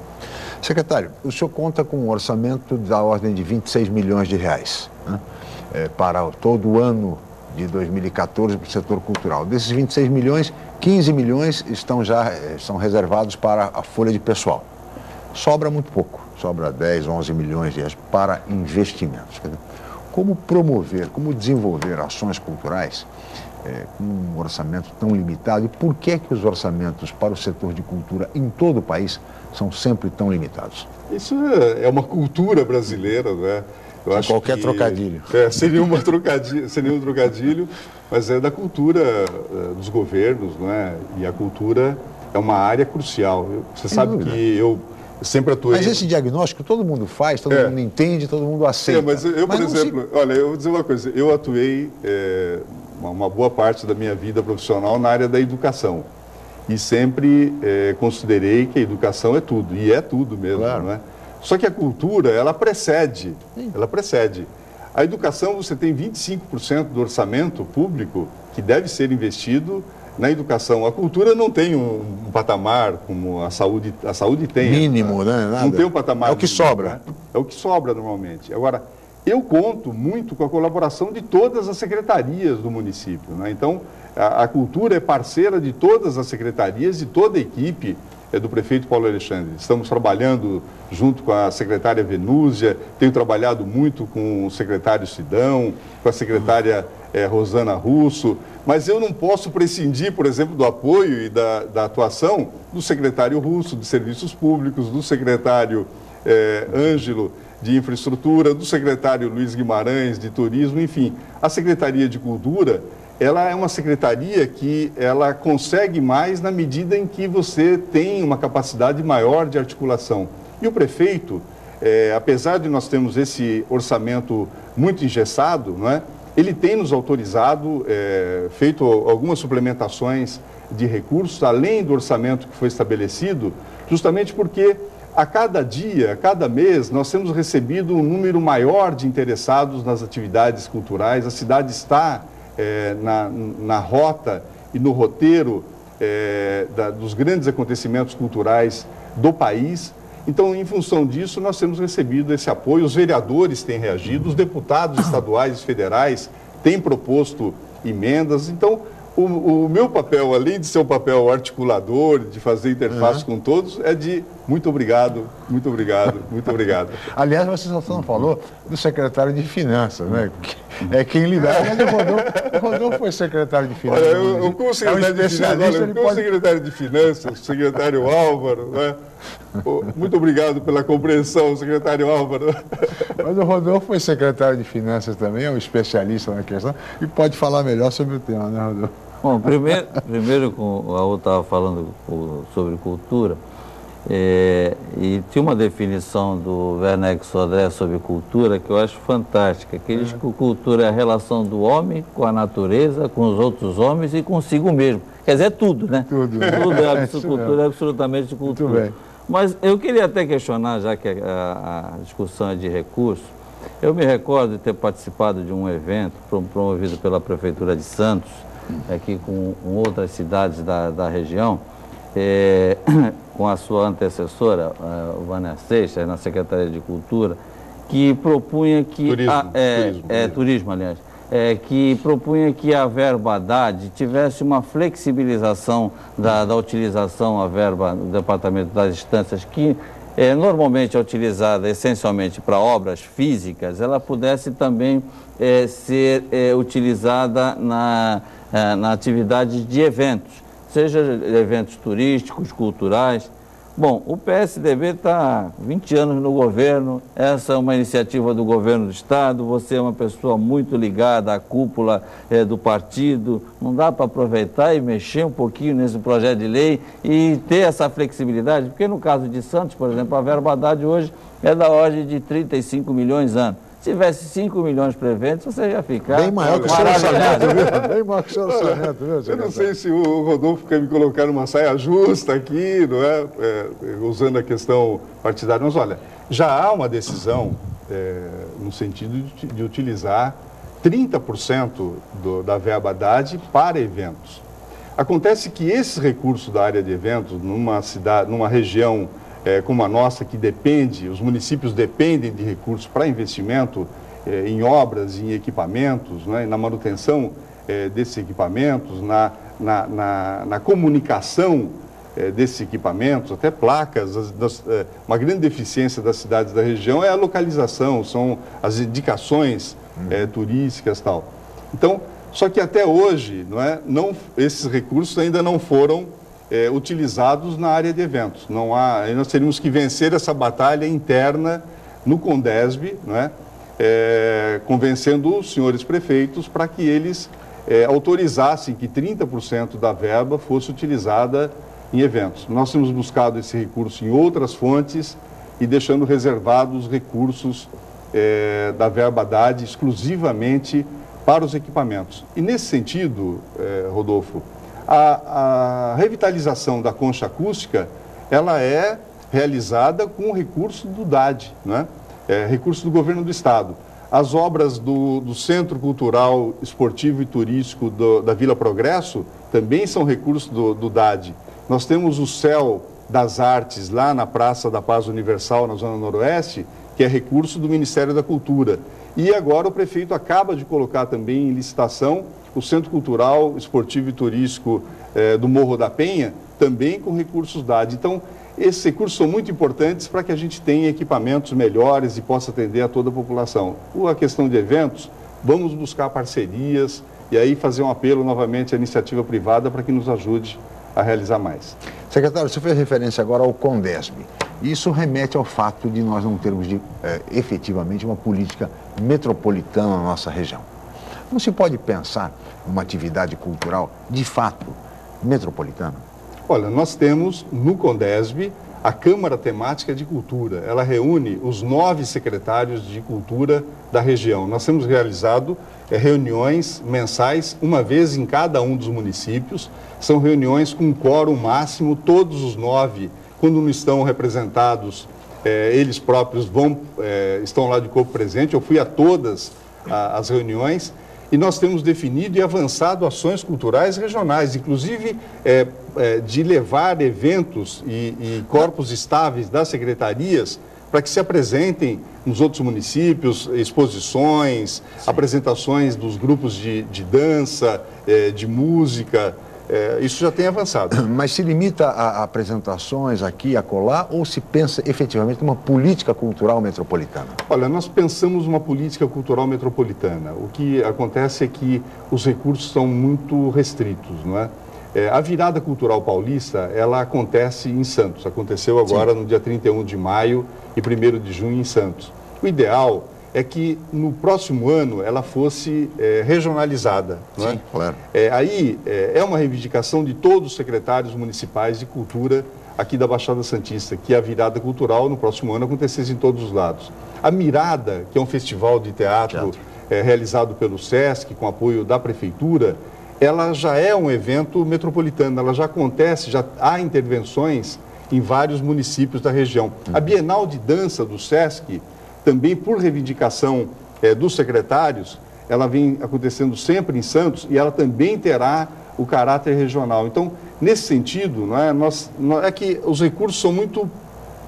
Secretário, o senhor conta com um orçamento da ordem de 26 milhões de reais, né, para todo o ano de 2014 para o setor cultural. Desses 26 milhões, 15 milhões são reservados para a folha de pessoal. Sobra muito pouco, sobra 10, 11 milhões de reais para investimentos. Como promover, como desenvolver ações culturais com um orçamento tão limitado, e por que os orçamentos para o setor de cultura em todo o país são sempre tão limitados? Isso é uma cultura brasileira, né? Eu acho qualquer trocadilho. Seria um trocadilho, mas é da cultura dos governos, né? E a cultura é uma área crucial. Você sabe que eu sempre atuei... Mas esse diagnóstico todo mundo faz, todo mundo entende, todo mundo aceita. Mas eu, por exemplo, olha, eu vou dizer uma coisa, eu atuei uma boa parte da minha vida profissional na área da educação. E sempre considerei que a educação é tudo, e é tudo mesmo, claro, né? Só que a cultura, ela precede. A educação, você tem 25% do orçamento público que deve ser investido na educação. A cultura não tem um patamar como a saúde tem. Mínimo, né? Nada. Não tem um patamar. É o que sobra. Né? É o que sobra normalmente. Agora, eu conto muito com a colaboração de todas as secretarias do município, né? Então, a cultura é parceira de todas as secretarias, de toda a equipe do prefeito Paulo Alexandre. Estamos trabalhando junto com a secretária Venúzia, tenho trabalhado muito com o secretário Sidão, com a secretária Rosana Russo, mas eu não posso prescindir, por exemplo, do apoio e da atuação do secretário Russo de Serviços Públicos, do secretário Ângelo de Infraestrutura, do secretário Luiz Guimarães de Turismo, enfim. A Secretaria de Cultura, ela é uma secretaria que ela consegue mais na medida em que você tem uma capacidade maior de articulação. E o prefeito, apesar de nós termos esse orçamento muito engessado, não é? Ele tem nos autorizado, feito algumas suplementações de recursos, além do orçamento que foi estabelecido, justamente porque a cada dia, a cada mês, nós temos recebido um número maior de interessados nas atividades culturais. A cidade está na rota e no roteiro dos grandes acontecimentos culturais do país. Então, em função disso, nós temos recebido esse apoio, os vereadores têm reagido, os deputados estaduais e federais têm proposto emendas. Então, o meu papel, além de ser um papel articulador, de fazer interface com todos, é de muito obrigado, muito obrigado, muito obrigado. Aliás, você só não falou do secretário de Finanças, né? É quem lidera. O Rodolfo foi secretário de Finanças. Olha, eu como secretário de Finanças, secretário de Finanças, o secretário Álvaro, né? Muito obrigado pela compreensão, secretário Álvaro. Mas o Rodolfo foi secretário de Finanças também, é um especialista na questão e pode falar melhor sobre o tema, né, Rodolfo? Bom, primeiro o Raul estava falando sobre cultura, e tinha uma definição do Werneck Sodré sobre cultura que eu acho fantástica, que ele diz que cultura é a relação do homem com a natureza, com os outros homens e consigo mesmo. Quer dizer, é tudo, né? Tudo cultura é absolutamente cultura. Muito bem. Mas eu queria até questionar, já que a discussão é de recursos, eu me recordo de ter participado de um evento promovido pela Prefeitura de Santos, aqui com outras cidades da região, com a sua antecessora, Vânia Seixas, na Secretaria de Cultura, que propunha que... Turismo, aliás. Que propunha que a verba Haddad tivesse uma flexibilização da utilização, a verba do Departamento das Instâncias, que normalmente é utilizada essencialmente para obras físicas, ela pudesse também ser utilizada na atividade de eventos, seja eventos turísticos, culturais, Bom, o PSDB está 20 anos no governo, essa é uma iniciativa do governo do Estado, você é uma pessoa muito ligada à cúpula do partido, não dá para aproveitar e mexer um pouquinho nesse projeto de lei e ter essa flexibilidade, porque no caso de Santos, por exemplo, a verba Haddad hoje é da ordem de 35 milhões ano. Se tivesse 5 milhões para eventos, você ia ficar bem maior que o seu orçamento, viu? Bem maior que o seu orçamento, viu? Eu não sei se o Rodolfo quer me colocar numa saia justa aqui, não é? Usando a questão partidária. Mas olha, já há uma decisão no sentido de utilizar 30% da verba Haddad para eventos. Acontece que esses recursos da área de eventos, numa cidade, numa região como a nossa, que depende, os municípios dependem de recursos para investimento em obras, em equipamentos, né, na manutenção desses equipamentos, na comunicação desses equipamentos, até placas. Uma grande deficiência das cidades da região é a localização, são as indicações turísticas e tal. Então, só que até hoje, esses recursos ainda não foram utilizados na área de eventos. Nós teríamos que vencer essa batalha interna no Condesb, convencendo os senhores prefeitos para que eles autorizassem que 30% da verba fosse utilizada em eventos. Nós temos buscado esse recurso em outras fontes e deixando reservados recursos da verba Haddad exclusivamente para os equipamentos. E nesse sentido, Rodolfo, a revitalização da concha acústica, ela é realizada com recurso do DAD, recurso do governo do Estado. As obras do Centro Cultural, Esportivo e Turístico da Vila Progresso também são recursos do DAD. Nós temos o Céu das Artes lá na Praça da Paz Universal, na Zona Noroeste, que é recurso do Ministério da Cultura. E agora o prefeito acaba de colocar também em licitação o Centro Cultural, Esportivo e Turístico do Morro da Penha, também com recursos DAD. Então, esses recursos são muito importantes para que a gente tenha equipamentos melhores e possa atender a toda a população. A questão de eventos, vamos buscar parcerias e aí fazer um apelo novamente à iniciativa privada para que nos ajude a realizar mais. Secretário, você fez referência agora ao Condesb. Isso remete ao fato de nós não termos efetivamente uma política metropolitana na nossa região. Não se pode pensar numa atividade cultural, de fato, metropolitana? Olha, nós temos no Condesb a Câmara Temática de Cultura. Ela reúne os 9 secretários de cultura da região. Nós temos realizado reuniões mensais, uma vez em cada um dos municípios. São reuniões com quórum máximo, todos os 9, quando não estão representados, eles próprios estão lá de corpo presente. Eu fui a todas as reuniões. E nós temos definido e avançado ações culturais regionais, inclusive de levar eventos e corpos estáveis das secretarias para que se apresentem nos outros municípios, exposições, apresentações dos grupos de dança, de música. Isso já tem avançado. Mas se limita a apresentações aqui, acolá, ou se pensa efetivamente numa política cultural metropolitana? Olha, nós pensamos uma política cultural metropolitana. O que acontece é que os recursos são muito restritos, não é? A virada cultural paulista, ela acontece em Santos. Aconteceu agora no dia 31 de maio e 1º de junho em Santos. O ideal é que no próximo ano ela fosse regionalizada. Não é? Sim, claro. Aí é uma reivindicação de todos os secretários municipais de cultura aqui da Baixada Santista, que a virada cultural no próximo ano acontecesse em todos os lados. A Mirada, que é um festival de teatro realizado pelo SESC, com apoio da Prefeitura, ela já é um evento metropolitano, ela já acontece, já há intervenções em vários municípios da região. A Bienal de Dança do SESC, também por reivindicação dos secretários, ela vem acontecendo sempre em Santos e ela também terá o caráter regional. Então, nesse sentido, é que os recursos são muito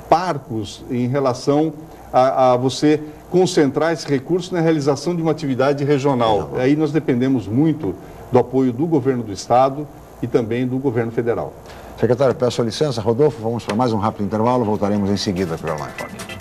parcos em relação a você concentrar esse recurso na realização de uma atividade regional. Aí nós dependemos muito do apoio do governo do Estado e também do governo federal. Secretário, peço licença. Rodolfo, vamos para mais um rápido intervalo, voltaremos em seguida para o Jornal em Foque.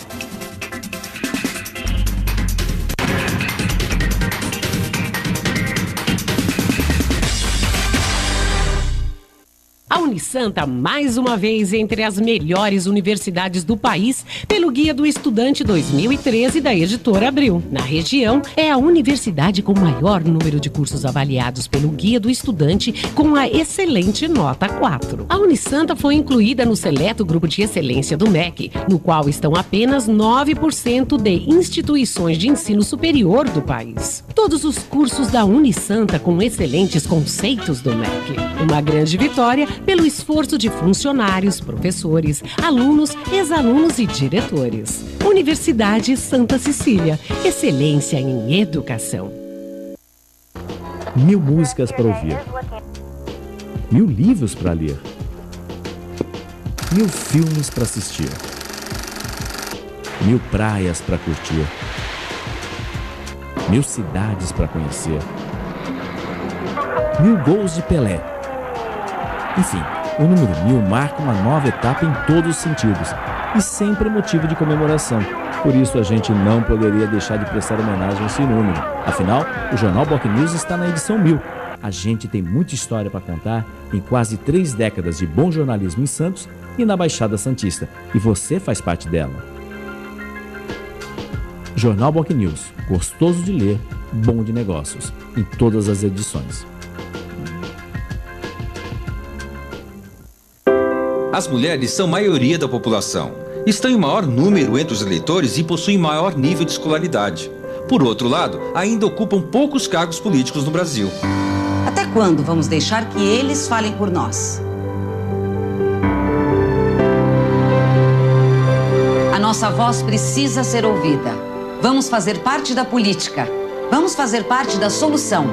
A Unisanta, mais uma vez entre as melhores universidades do país, pelo Guia do Estudante 2013 da Editora Abril. Na região, é a universidade com maior número de cursos avaliados pelo Guia do Estudante com a excelente nota 4. A Unisanta foi incluída no seleto grupo de excelência do MEC, no qual estão apenas 9% de instituições de ensino superior do país. Todos os cursos da Unisanta com excelentes conceitos do MEC. Uma grande vitória pelo esforço de funcionários, professores, alunos, ex-alunos e diretores. Universidade Santa Cecília, excelência em educação. 1000 músicas para ouvir, 1000 livros para ler, 1000 filmes para assistir, 1000 praias para curtir, 1000 cidades para conhecer, 1000 gols de Pelé. Enfim, o número 1000 marca uma nova etapa em todos os sentidos e sempre motivo de comemoração. Por isso a gente não poderia deixar de prestar homenagem a esse número. Afinal, o Jornal Boc News está na edição 1000. A gente tem muita história para contar em quase 3 décadas de bom jornalismo em Santos e na Baixada Santista. E você faz parte dela. Jornal Boc News, gostoso de ler, bom de negócios, em todas as edições. As mulheres são maioria da população. Estão em maior número entre os eleitores e possuem maior nível de escolaridade. Por outro lado, ainda ocupam poucos cargos políticos no Brasil. Até quando vamos deixar que eles falem por nós? A nossa voz precisa ser ouvida. Vamos fazer parte da política. Vamos fazer parte da solução.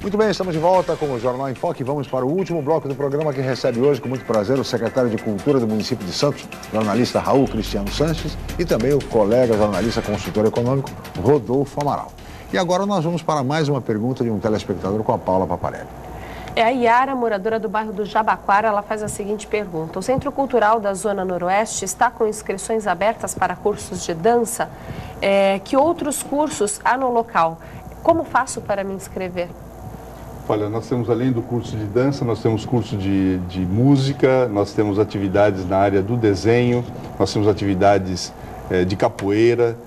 Muito bem, estamos de volta com o Jornal em Foque. Vamos para o último bloco do programa que recebe hoje, com muito prazer, o secretário de Cultura do município de Santos, jornalista Raul Cristiano Sanches, e também o colega jornalista consultor econômico Rodolfo Amaral. E agora nós vamos para mais uma pergunta de um telespectador com a Paula Paparelli. É a Yara, moradora do bairro do Jabaquara, ela faz a seguinte pergunta. O Centro Cultural da Zona Noroeste está com inscrições abertas para cursos de dança? Que outros cursos há no local? Como faço para me inscrever? Olha, nós temos, além do curso de dança, nós temos curso de música, nós temos atividades na área do desenho, nós temos atividades de capoeira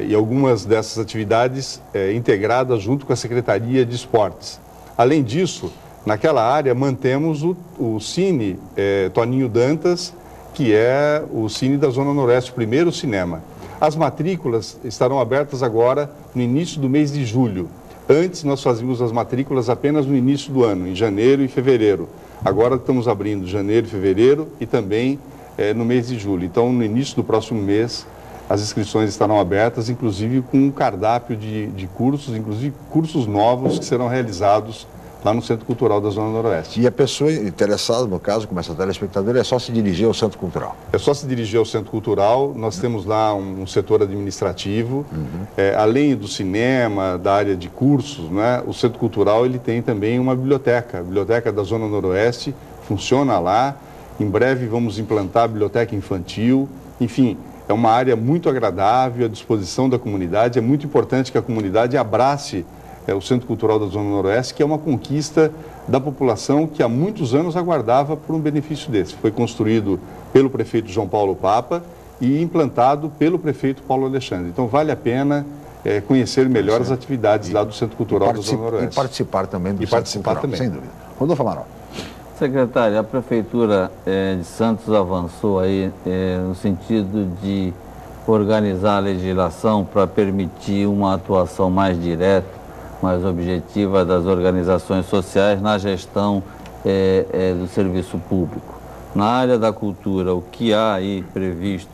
e algumas dessas atividades integradas junto com a Secretaria de Esportes. Além disso, naquela área mantemos o Cine Toninho Dantas, que é o Cine da Zona Noroeste, o primeiro cinema. As matrículas estarão abertas agora no início do mês de julho. Antes nós fazíamos as matrículas apenas no início do ano, em janeiro e fevereiro. Agora estamos abrindo janeiro e fevereiro e também no mês de julho. Então, no início do próximo mês, as inscrições estarão abertas, inclusive com um cardápio de cursos, inclusive cursos novos que serão realizados lá no Centro Cultural da Zona Noroeste. E a pessoa interessada, no caso, como essa telespectadora, é só se dirigir ao Centro Cultural? É só se dirigir ao Centro Cultural. Nós temos lá um setor administrativo. Além do cinema, da área de cursos, né, o Centro Cultural ele tem também uma biblioteca. A Biblioteca da Zona Noroeste funciona lá. Em breve vamos implantar a biblioteca infantil. Enfim, é uma área muito agradável, à disposição da comunidade. É muito importante que a comunidade abrace o Centro Cultural da Zona Noroeste, que é uma conquista da população que há muitos anos aguardava por um benefício desse. Foi construído pelo prefeito João Paulo Papa e implantado pelo prefeito Paulo Alexandre. Então vale a pena conhecer melhor as atividades lá do Centro Cultural da Zona Noroeste. E participar também do Centro Cultural, sem dúvida. Rodolfo Amaral. Secretário, a Prefeitura de Santos avançou aí no sentido de organizar a legislação para permitir uma atuação mais direta, mais objetiva das organizações sociais na gestão do serviço público. Na área da cultura, o que há aí previsto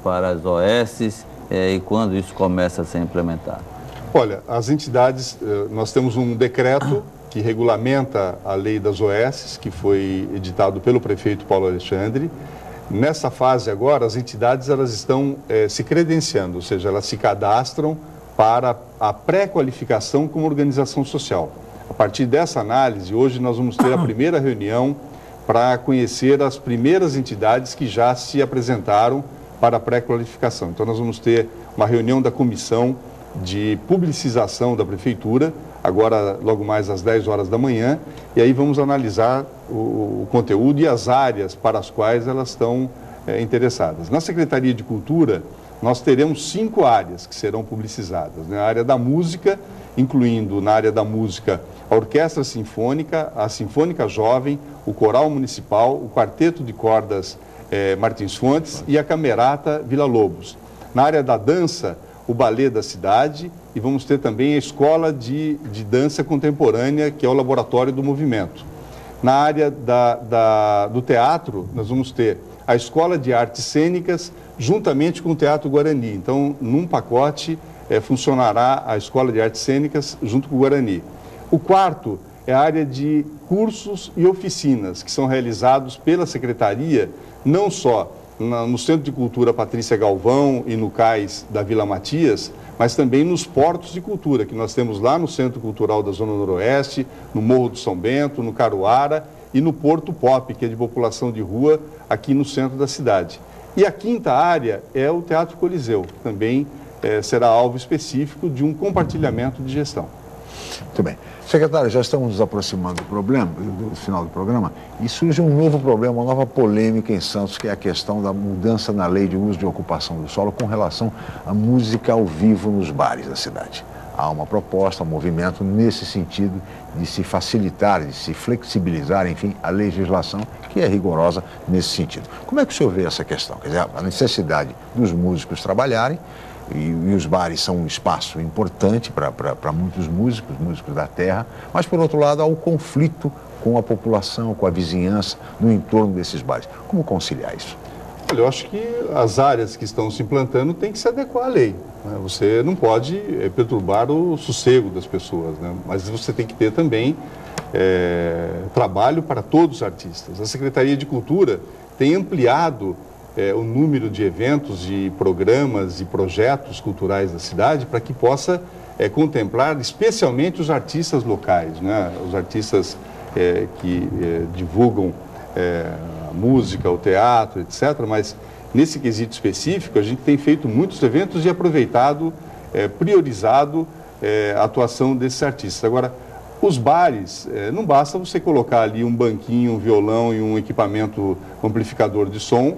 para as OSs e quando isso começa a ser implementado? Olha, as entidades, nós temos um decreto que regulamenta a lei das OSs, que foi editado pelo prefeito Paulo Alexandre. Nessa fase agora, as entidades elas estão se credenciando, ou seja, elas se cadastram para a pré-qualificação como organização social. A partir dessa análise, hoje nós vamos ter a primeira reunião para conhecer as primeiras entidades que já se apresentaram para a pré-qualificação. Então, nós vamos ter uma reunião da comissão de publicização da Prefeitura, agora logo mais às 10 horas da manhã, e aí vamos analisar o conteúdo e as áreas para as quais elas estão interessadas. Na Secretaria de Cultura, nós teremos 5 áreas que serão publicizadas, né? A área da música, incluindo na área da música a Orquestra Sinfônica, a Sinfônica Jovem, o Coral Municipal, o Quarteto de Cordas Martins Fontes e a Camerata Vila Lobos. Na área da dança, o Balé da Cidade, e vamos ter também a Escola de Dança Contemporânea, que é o Laboratório do Movimento. Na área do teatro, nós vamos ter a Escola de Artes Cênicas, juntamente com o Teatro Guarani. Então, num pacote, funcionará a Escola de Artes Cênicas junto com o Guarani. O quarto é a área de cursos e oficinas, que são realizados pela Secretaria, não só no Centro de Cultura Patrícia Galvão e no CAIS da Vila Matias, mas também nos portos de cultura, que nós temos lá no Centro Cultural da Zona Noroeste, no Morro do São Bento, no Caruara e no Porto Pop, que é de população de rua, aqui no centro da cidade. E a quinta área é o Teatro Coliseu, também será alvo específico de um compartilhamento de gestão. Muito bem. Secretário, já estamos nos aproximando do final do programa, e surge um novo problema, uma nova polêmica em Santos, que é a questão da mudança na lei de uso de ocupação do solo com relação à música ao vivo nos bares da cidade. Há uma proposta, um movimento nesse sentido de se facilitar, de se flexibilizar, enfim, a legislação que é rigorosa nesse sentido. Como é que o senhor vê essa questão? Quer dizer, a necessidade dos músicos trabalharem, e os bares são um espaço importante para muitos músicos da terra, mas, por outro lado, há um conflito com a população, com a vizinhança, no entorno desses bares. Como conciliar isso? Olha, eu acho que as áreas que estão se implantando têm que se adequar à lei, né? Você não pode perturbar o sossego das pessoas, né? Mas você tem que ter também trabalho para todos os artistas. A Secretaria de Cultura tem ampliado o número de eventos, de programas e projetos culturais da cidade para que possa contemplar especialmente os artistas locais, né? Os artistas que divulgam a música, o teatro, etc. Mas nesse quesito específico a gente tem feito muitos eventos e aproveitado, priorizado a atuação desses artistas. Agora, os bares, não basta você colocar ali um banquinho, um violão e um equipamento amplificador de som,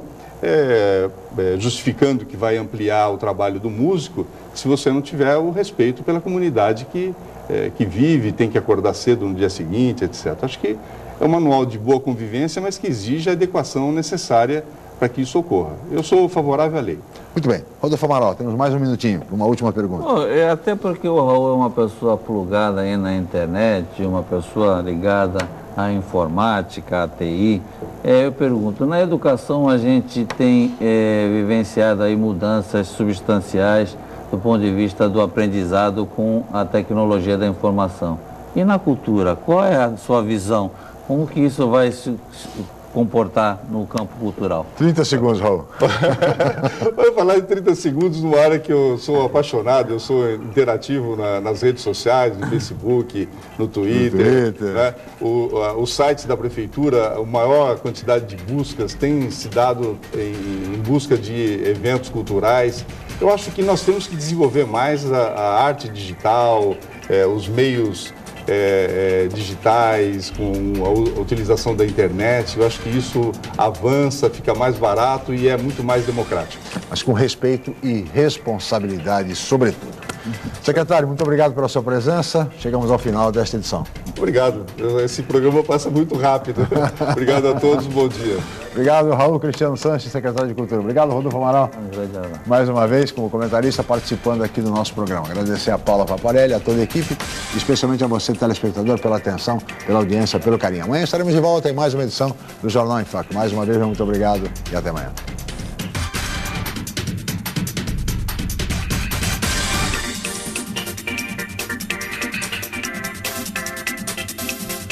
justificando que vai ampliar o trabalho do músico, se você não tiver o respeito pela comunidade que vive, tem que acordar cedo no dia seguinte, etc. Acho que é um manual de boa convivência, mas que exige a adequação necessária para que isso ocorra. Eu sou favorável à lei. Muito bem. Rodolfo Amaral, temos mais um minutinho, uma última pergunta. Até porque o Raul é uma pessoa plugada aí na internet, uma pessoa ligada à informática, à TI. Eu pergunto, na educação a gente tem vivenciado aí mudanças substanciais do ponto de vista do aprendizado com a tecnologia da informação. E na cultura, qual é a sua visão? Como que isso vai se comportar no campo cultural? 30 segundos, Raul. Vou falar em 30 segundos numa área que eu sou apaixonado, eu sou interativo nas redes sociais, no Facebook, no Twitter. Né? O site da Prefeitura, a maior quantidade de buscas tem se dado em busca de eventos culturais. Eu acho que nós temos que desenvolver mais a arte digital, os meios digitais, com a utilização da internet. Eu acho que isso avança, fica mais barato e é muito mais democrático. Mas com respeito e responsabilidade, sobretudo. Secretário, muito obrigado pela sua presença. Chegamos ao final desta edição. Obrigado. Esse programa passa muito rápido. Obrigado a todos, bom dia. Obrigado, Raul Cristiano Sanches, secretário de Cultura. Obrigado, Rodolfo Amaral. Mais uma vez, como comentarista, participando aqui do nosso programa. Agradecer a Paula Paparelli, a toda a equipe, especialmente a você, telespectador, pela atenção, pela audiência, pelo carinho. Amanhã estaremos de volta em mais uma edição do Jornal em Foque. Mais uma vez, muito obrigado e até amanhã.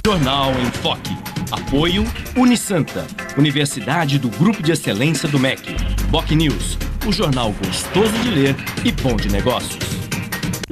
Jornal em Foque. Apoio Unisanta, Universidade do Grupo de Excelência do MEC. BocNews, o jornal gostoso de ler e bom de negócios.